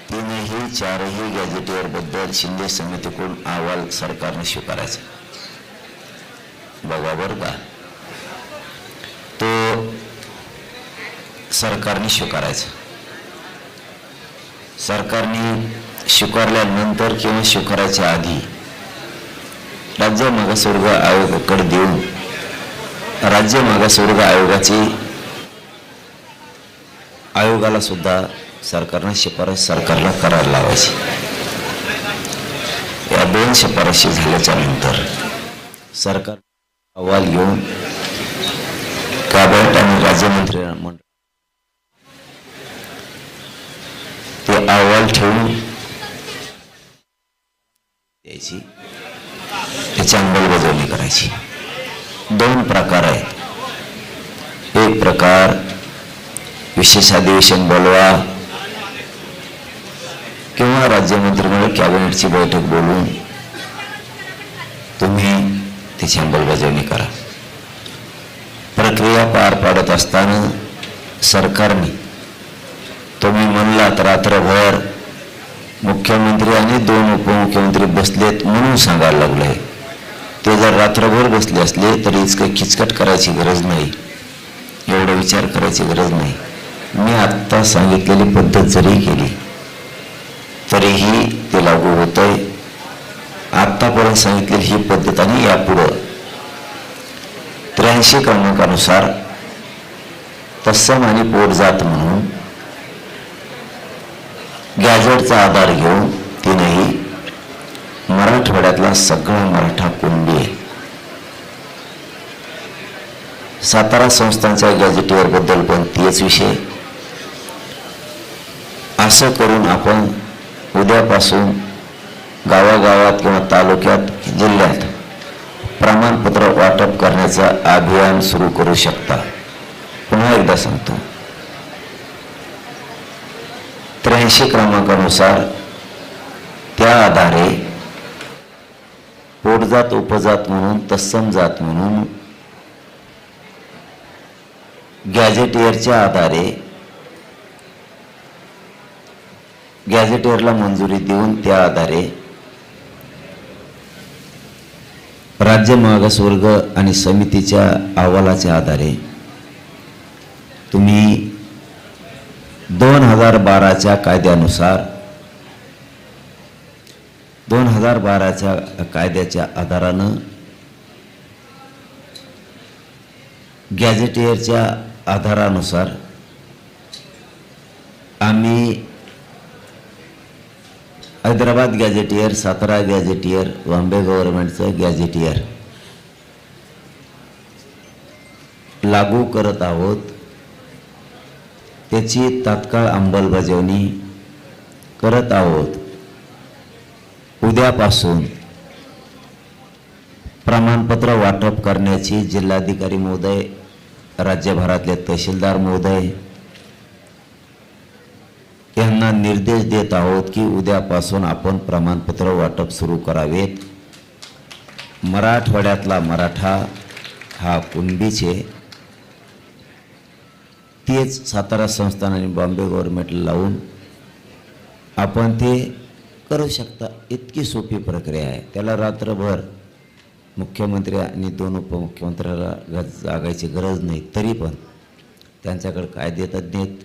तीनही चारही गॅजेटियर बद्दल शिंदे समितीकडून अहवाल सरकारने स्वीकारायचा. बघा बरं का, तो सरकारने स्वीकारायचा. सरकारने स्वीकारल्यानंतर किंवा स्वीकारायच्या आधी राज्य मागासवर्ग आयोगाकडे देऊन राज्य मागासवर्ग आयोगाला सुद्धा सरकारने शिफारस सरकारला करायला लावायची. या दोन शिफारशी झाल्याच्या नंतर सरकार अहवाल घेऊन कॅबिनेट आणि राज्यमंत्रिमंडळ ते अहवाल ठेवून द्यायची, त्याची अंमलबजावणी करायची. दोन प्रकार आहेत. एक प्रकार विशेष अधिवेशन बोलवा किंवा राज्यमंत्रिमंडळ कॅबिनेटची बैठक बोलवून तुम्ही त्याची अंमलबजावणी करा. प्रक्रिया पार पाडत असताना सरकारने तुम्ही म्हणलात रात्रभर मुख्यमंत्री आणि दोन उपमुख्यमंत्री बसलेत म्हणून सांगायला लागलंय. ते जर रात्रभर बसले असले तरी इतकं खिचकट करायची गरज नाही, एवढा विचार करायची गरज नाही. मी आत्ता सांगितलेली पद्धत जरी केली तरीही ते लागू होतंय. आत्तापर्यंत सांगितलेली ही पद्धत आणि यापुढं 83 क्रमांकानुसार तत्सम आणि पोटजात म्हणून गॅजेटचा आधार घेऊन तीनही मराठवाड्यातला सगळा मराठा कुणबी आहे. सातारा संस्थांच्या गॅजेटियर बद्दल पण तेच विषय. असं करून आपण उद्यापासून गावागावात किंवा तालुक्यात जिल्ह्यात प्रमाणपत्र वाटप करण्याचं अभियान सुरू करू शकता. पुन्हा एकदा सांगतो, 83 क्रमांकानुसार त्या आधारे पोटजात उपजात म्हणून तत्सम जात म्हणून गॅजेटियरच्या आधारे गॅजेटियरला मंजुरी देऊन त्या आधारे राज्य मागासवर्ग आणि समितीच्या अहवालाच्या आधारे तुम्ही 2012च्या कायद्यानुसार 2012च्या कायद्याच्या आधारानं गॅजेटियरच्या आधारानुसार आम्ही हैदराबाद गॅजेटियर, सातारा गॅजेटियर, बॉम्बे गव्हर्नमेंटचं गॅजेटियर लागू करत आहोत. त्याची तात्काळ अंमलबजावणी करत आहोत. उद्यापासून प्रमाणपत्र वाटप करण्याची जिल्हाधिकारी महोदय, राज्यभरातले तहसीलदार महोदय यांना निर्देश देत आहोत की उद्यापासून आपण प्रमाणपत्र वाटप सुरू करावेत. मराठवाड्यातला मराठा हा कुणबीचे, तेच सातारा संस्थान आणि बॉम्बे गव्हर्नमेंटला लावून आपण ते करू शकता. इतकी सोपी प्रक्रिया आहे. त्याला रात्रभर मुख्यमंत्री आणि दोन उपमुख्यमंत्र्याला जागायची गरज नाही. तरी पण त्यांच्याकडे कायदेतज्ञ आहेत,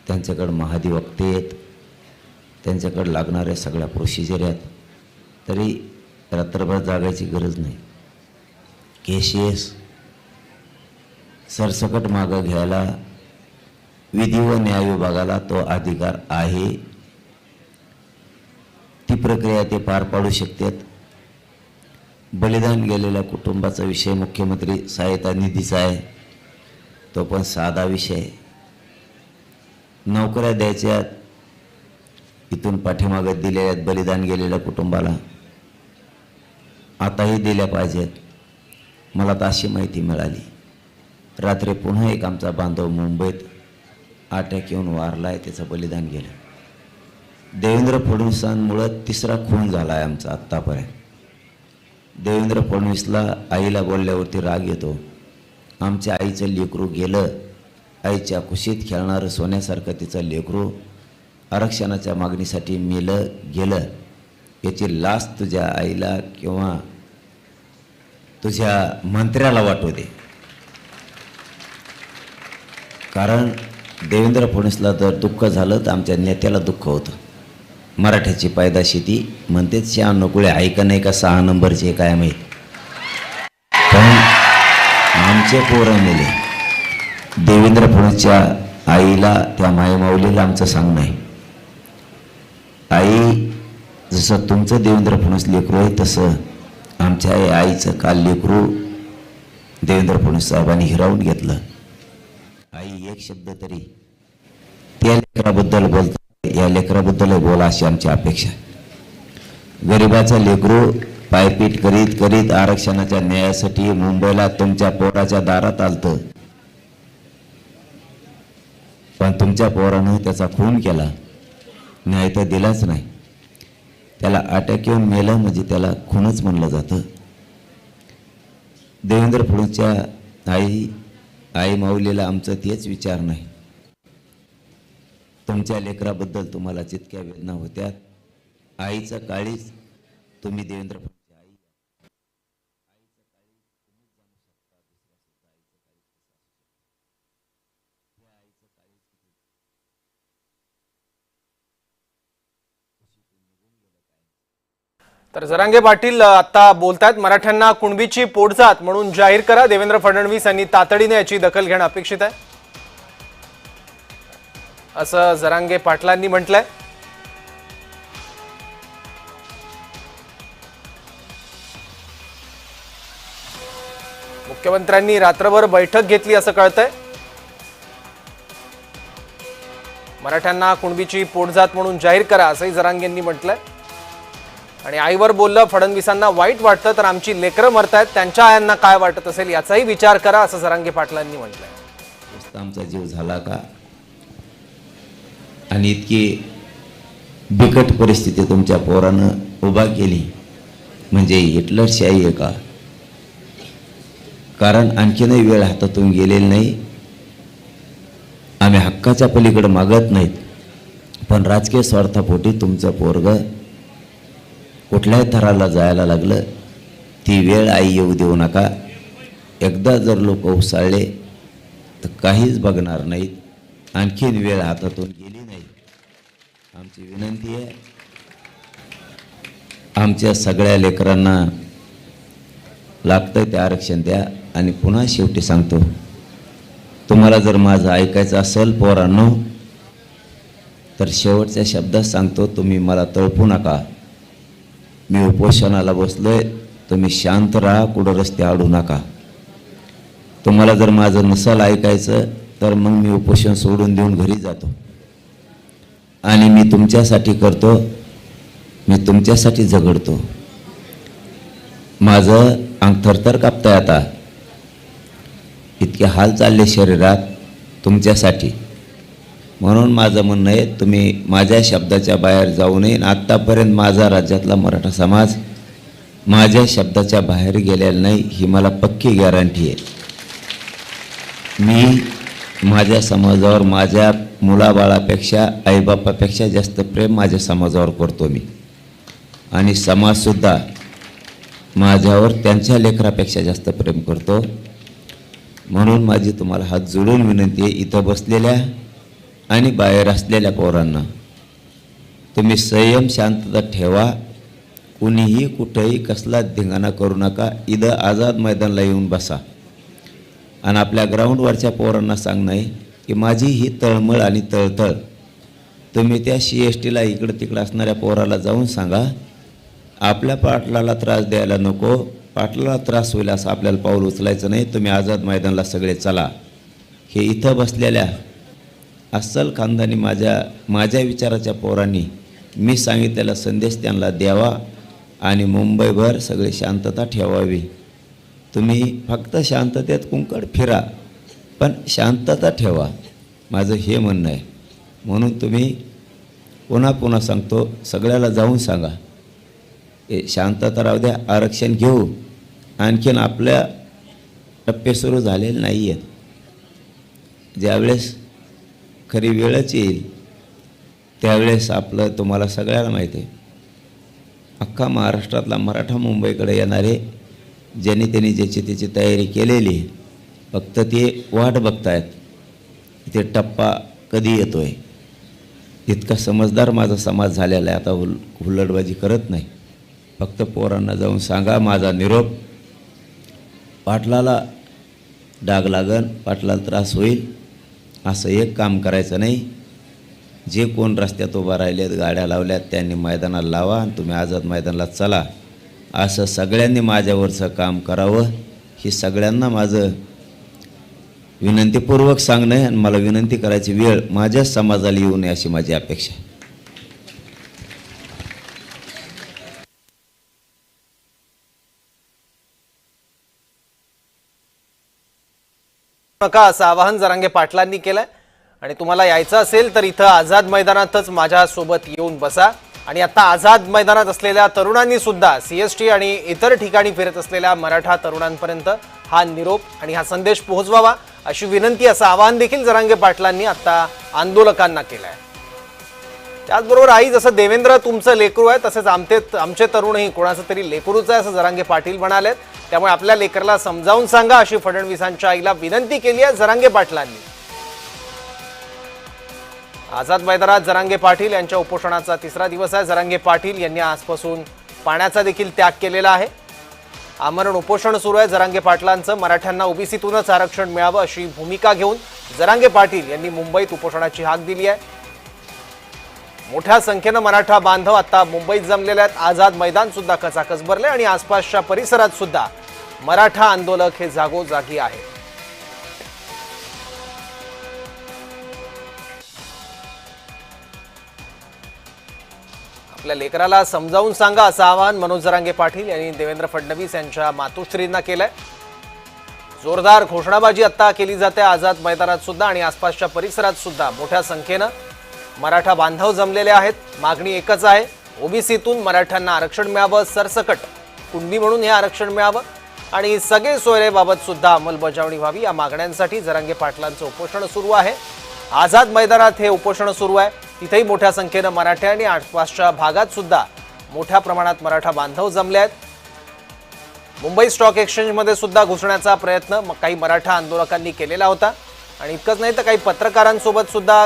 त्यांच्याकडे महाधिवक्ते आहेत, त्यांच्याकडे लागणाऱ्या सगळ्या प्रोसिजर आहेत. तरी रात्रभर जागायची गरज नाही. केसेस सरसकट मागं घ्यायला विधी व न्याय विभागाला तो अधिकार आहे. ती प्रक्रिया ते पार पाडू शकतात. बलिदान गेलेल्या कुटुंबाचा विषय मुख्यमंत्री सहायता निधीचा आहे, तो पण साधा विषय. नोकऱ्या द्यायच्या इथून पाठीमागत दिलेल्या आहेत बलिदान गेलेल्या कुटुंबाला, आताही दिल्या पाहिजेत. मला तर अशी माहिती मिळाली, रात्री पुन्हा एक आमचा बांधव मुंबईत अटॅक येऊन वारला आहे, त्याचं बलिदान गेलं. देवेंद्र फडणवीसांमुळं तिसरा खून झाला आहे आमचा आत्तापर्यंत. देवेंद्र फडणवीसला आईला बोलल्यावरती राग येतो. आमच्या आईचं लेकरू गेलं, आईच्या कुशीत खेळणारं सोन्यासारखं तिचं लेकरू आरक्षणाच्या मागणीसाठी मेलं गेलं याची लाच तुझ्या आईला किंवा तुझ्या मंत्र्याला वाटू दे. कारण देवेंद्र फडणवीसला जर दुःख झालं तर आमच्या नेत्याला दुःख होतं. मराठ्याची पायदाशी ती म्हणतेच 96 कुळे आहे का नाही का 6 नंबरचे काय माहीत, पण आमचे पोरं मेले. देवेंद्र फडणवीसच्या आईला त्या मायमाऊलीला आमचं सांगणं आहे, आई जसं तुमचं देवेंद्र फडणवीस लेकरू आहे तसं आमच्या आईचं काल लेकरू देवेंद्र फडणवीस साहेबांनी हिरावून घेतलं. आई एक शब्द तरी त्या लेकराबद्दल बोलता, या लेकराबद्दल बोला अशी आमची अपेक्षा. गरिबाचं लेकरू पायपीट करीत करीत आरक्षणाच्या न्यायासाठी मुंबईला तुमच्या पोराच्या दारात आलतं, पण तुमच्या पोरानं त्याचा खून केला, न्याय तर दिलाच नाही. त्याला अटॅक येऊन मेलं म्हणजे त्याला खूनच म्हणलं जातं. देवेंद्र फडणवीसच्या आई माऊलीला आमचं तेच विचार नाही. तुमच्या लेकराबद्दल तुम्हाला जितक्या वेदना होत्या, आईचं काळीच तुम्ही देवेंद्र फडणवीसच्या आई आईचं काळीज तुम्हीच जाणू शकता. दुसऱ्या सुद्धा आईचं काळीज कसं असू शकतं. त्या आईचं काळीज किती खुशीतून निघून गेलं काय. तर जरांगे पाटील आता बोलतायत, मराठ्यांना कुणबीची पोटजात म्हणून जाहीर करा. देवेंद्र फडणवीस यांनी तातडीने याची दखल घेणं अपेक्षित आहे असं जरांगे पाटलांनी म्हटलंय. मुख्यमंत्र्यांनी रात्रभर बैठक घेतली असं कळतंय. मराठ्यांना कुणबीची पोटजात म्हणून जाहीर करा असंही जरांगेंनी म्हटलंय. आणि आईवर बोललं, फडणवीसांना वाईट वाटतं तर आमची लेकरं मरतायत, त्यांच्या आयांना काय वाटत असेल याचाही विचार करा असं जरांगे पाटलांनी म्हटलंय. आमचा जीव झाला का आणि इतकी बिकट परिस्थिती तुमच्या पोरानं उभा केली म्हणजे हिटलरशाही आहे का? कारण आणखीनही वेळ हातातून गेलेली नाही. आम्ही हक्काच्या पलीकडे मागत नाहीत, पण राजकीय स्वार्थापोटी तुमचं पोरग कुठल्याही थराला जायला लागलं, ती वेळ आई येऊ देऊ नका. एकदा जर लोक उसळले तर काहीच बघणार नाहीत. आणखीन वेळ हातातून गेली नाही. आमची विनंती आहे, आमच्या सगळ्या लेकरांना लागतंय ते आरक्षण द्या. आणि पुन्हा शेवटी सांगतो, तुम्हाला जर माझं ऐकायचं असेल पोरांनो, तर शेवटच्या शब्दात सांगतो, तुम्ही मला तळपू नका. मी उपोषणाला बसलोय, तुम्ही शांत राहा, कुठं रस्ते अडू नका. तुम्हाला जर माझं नसेल ऐकायचं तर मग मी उपोषण सोडून देऊन घरी जातो. आणि मी तुमच्यासाठी करतो, मी तुमच्यासाठी झगडतो. माझं अंग थरथर कापतंय आता, इतके हाल चालले शरीरात तुमच्यासाठी. म्हणून माझं म्हणणं आहे, तुम्ही माझ्या शब्दाच्या बाहेर जाऊ नये. आत्तापर्यंत माझा राज्यातला मराठा समाज माझ्या शब्दाच्या बाहेर गेलेला नाही, ही मला पक्की गॅरंटी आहे. मी माझ्या समाजावर माझ्या मुलाबाळापेक्षा आईबापापेक्षा जास्त प्रेम माझ्या समाजावर करतो मी. आणि समाजसुद्धा माझ्यावर त्यांच्या लेकरापेक्षा जास्त प्रेम करतो. म्हणून माझी तुम्हाला हात जोडून विनंती आहे, इथं बसलेल्या आणि बाहेर असलेल्या पोरांना, तुम्ही संयम शांतता ठेवा. कुणीही कुठेही कसला धिंगाणा करू नका. इथं आझाद मैदानला येऊन बसा. आणि आपल्या ग्राउंडवरच्या पोरांना सांगणं आहे की माझी ही तळमळ आणि तळतळ तुम्ही त्या CSTला इकडं तिकडं असणाऱ्या पोराला जाऊन सांगा, आपल्या पाटलाला त्रास द्यायला नको, पाटलाला त्रास होईल असं आपल्याला पाऊल उचलायचं नाही. तुम्ही आझाद मैदानला सगळे चला. हे इथं बसलेल्या अस्सल खानदानी माझ्या विचाराच्या पोरांनी मी सांगितलेला संदेश त्यांना द्यावा आणि मुंबईभर सगळी शांतता ठेवावी. तुम्ही फक्त शांततेत कुंकड फिरा, पण शांतता ठेवा, माझं हे म्हणणं आहे. म्हणून तुम्ही पुन्हा पुन्हा सांगतो, सगळ्याला जाऊन सांगा, हे शांतता राहू द्या, आरक्षण घेऊ. आणखीन आपल्या टप्पे सुरू झालेले नाही आहेत. ज्यावेळेस खरी वेळच येईल त्यावेळेस आपलं तुम्हाला सगळ्याला माहिती आहे, अख्खा महाराष्ट्रातला मराठा मुंबईकडे येणारे ज्यांनी त्यांनी ज्याची त्याची तयारी केलेली आहे, फक्त ते वाट बघतायत ते टप्पा कधी येतो आहे. इतका समजदार माझा समाज झालेला आहे, आता हुल्लडबाजी करत नाही. फक्त पोरांना जाऊन सांगा माझा निरोप, पाटलाला डाग लागन, पाटलाला त्रास होईल, असं एक काम करायचं नाही. जे कोण रस्त्यात उभा राहिलेत, गाड्या लावल्यात, त्यांनी मैदानाला लावा आणि तुम्ही आझाद मैदानाला चला, असं सगळ्यांनी माझ्यावरचं काम करावं. ही सगळ्यांना माझं विनंतीपूर्वक सांगणं आहे आणि मला विनंती करायची वेळ माझ्याच समाजाला येऊ नये अशी माझी अपेक्षा आहे. नका असं आवाहन जरांगे पाटलांनी केलंय. आणि तुम्हाला यायचं असेल तर इथं आझाद मैदानातच माझ्यासोबत येऊन बसा. आणि आता आझाद मैदानात असलेल्या तरुणांनी सुद्धा CST आणि इतर ठिकाणी फिरत असलेल्या मराठा तरुणांपर्यंत हा निरोप आणि हा संदेश पोहोचवावा अशी विनंती, असं आवाहन देखील जरांगे पाटलांनी आता आंदोलकांना केलंय. त्याचबरोबर आई, जसं देवेंद्र तुमचं लेकरू आहे तसेच आमचे तरुणही कोणाचं तरी लेकरूच आहे असं जरांगे पाटील म्हणालेत. त्यामुळे आपल्या लेकरला समजावून सांगा अशी फडणवीसांच्या आईला विनंती केली आहे जरांगे पाटलांनी. आझाद मैदानात जरांगे पाटील यांच्या उपोषणाचा 3रा दिवस आहे. जरांगे पाटील यांनी आजपासून पाण्याचा देखील त्याग केलेला आहे. आमरण उपोषण सुरू आहे जरांगे पाटलांचं. मराठ्यांना ओबीसीतूनच आरक्षण मिळावं अशी भूमिका घेऊन जरांगे पाटील यांनी मुंबईत उपोषणाची हाक दिली आहे. मोठ्या संख्येनं मराठा बांधव आता मुंबईत जमलेले आहेत. आझाद मैदान सुद्धा कचाकच भरले आणि आसपासच्या परिसरात सुद्धा मराठा आंदोलक हे जागोजागी आहेत. आपल्या लेकराला समजावून सांगा असं आवाहन मनोज जरांगे पाटील यांनी देवेंद्र फडणवीस यांच्या मातोश्रींना केलंय. जोरदार घोषणाबाजी आता केली जाते आझाद मैदानात सुद्धा आणि आसपासच्या परिसरात सुद्धा मोठ्या संख्येनं मराठा बांधव जमलेले आहेत. मागणी एकच आहे, ओबीसीतून मराठ्यांना आरक्षण मिळावं, सरसकट कुणबी म्हणून हे आरक्षण मिळावं आणि सगळे सोयरेबाबत सुद्धा अंमलबजावणी व्हावी. या मागण्यांसाठी जरांगे पाटलांचं उपोषण सुरू आहे. आझाद मैदानात हे उपोषण सुरू आहे. तिथेही मोठ्या संख्येनं मराठे आणि आसपासच्या भागात सुद्धा मोठ्या प्रमाणात मराठा बांधव जमले आहेत. मुंबई स्टॉक एक्सचेंजमध्ये सुद्धा घुसण्याचा प्रयत्न काही मराठा आंदोलकांनी केलेला होता. आणि इतकंच नाही तर काही पत्रकारांसोबत सुद्धा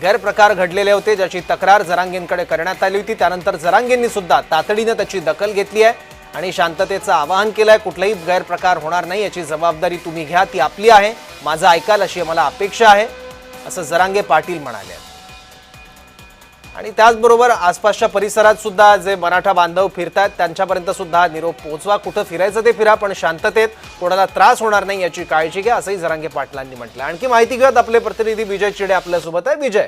गैरप्रकार घडलेले होते, ज्याची तक्रार जरांगेंकडे करण्यात आली होती. त्यानंतर जरांगेंनी सुद्धा तातडीनं त्याची दखल घेतली आहे आणि शांततेचं आवाहन केलं आहे. कुठलाही गैरप्रकार होणार नाही याची जबाबदारी तुम्ही घ्या, ती आपली आहे, माझं ऐकाल अशी मला अपेक्षा आहे असं जरांगे पाटील म्हणाले. आणि त्याचबरोबर आसपासच्या परिसरात सुद्धा जे मराठा बांधव फिरतात त्यांच्यापर्यंत सुद्धा निरोप पोहोचवा. कुठं फिरायचं ते फिरा, पण शांततेत कोणाला त्रास होणार नाही याची काळजी घ्या असंही जरांगे पाटलांनी म्हटलं. आणखी माहिती घेऊयात, आपले प्रतिनिधी विजय चिडे आपल्यासोबत आहे. विजय.